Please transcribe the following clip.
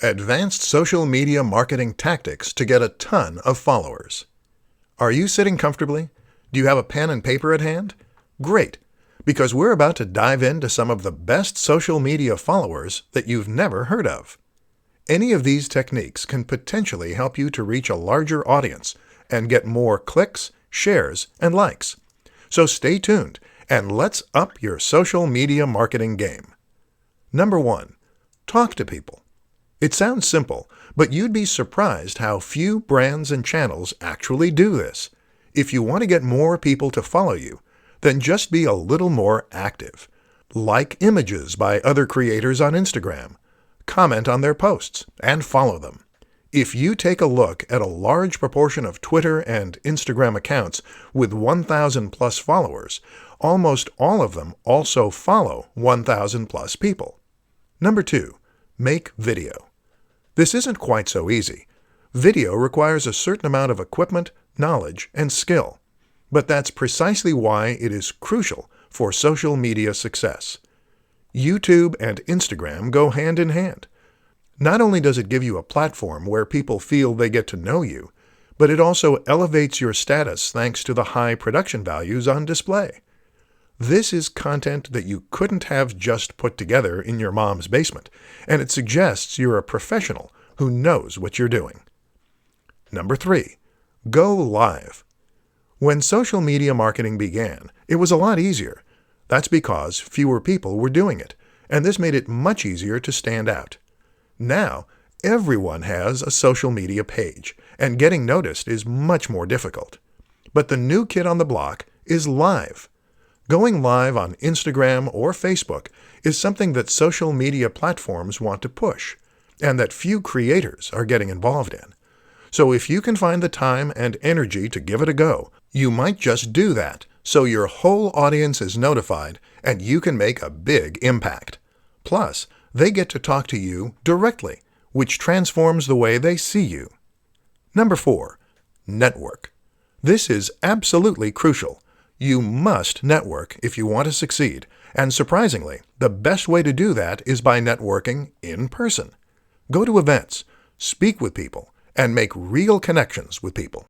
Advanced social media marketing tactics to get a ton of followers. Are you sitting comfortably? Do you have a pen and paper at hand? Great, because we're about to dive into some of the best social media followers that you've never heard of. Any of these techniques can potentially help you to reach a larger audience and get more clicks, shares, and likes. So stay tuned and let's up your social media marketing game. Number 1. Talk to people. It sounds simple, but you'd be surprised how few brands and channels actually do this. If you want to get more people to follow you, then just be a little more active. Like images by other creators on Instagram, comment on their posts, and follow them. If you take a look at a large proportion of Twitter and Instagram accounts with 1,000 plus followers, almost all of them also follow 1,000 plus people. Number 2. Make video. This isn't quite so easy. Video requires a certain amount of equipment, knowledge, and skill. But that's precisely why it is crucial for social media success. YouTube and Instagram go hand in hand. Not only does it give you a platform where people feel they get to know you, but it also elevates your status thanks to the high production values on display. This is content that you couldn't have just put together in your mom's basement, and it suggests you're a professional who knows what you're doing. Number 3. Go live. When social media marketing began, it was a lot easier. That's because fewer people were doing it, and this made it much easier to stand out. Now, everyone has a social media page, and getting noticed is much more difficult. But the new kid on the block is live. Going live on Instagram or Facebook is something that social media platforms want to push, and that few creators are getting involved in. So if you can find the time and energy to give it a go, you might just do that so your whole audience is notified and you can make a big impact. Plus, they get to talk to you directly, which transforms the way they see you. Number 4. Network. This is absolutely crucial. You must network if you want to succeed, and surprisingly, the best way to do that is by networking in person. Go to events, speak with people, and make real connections with people.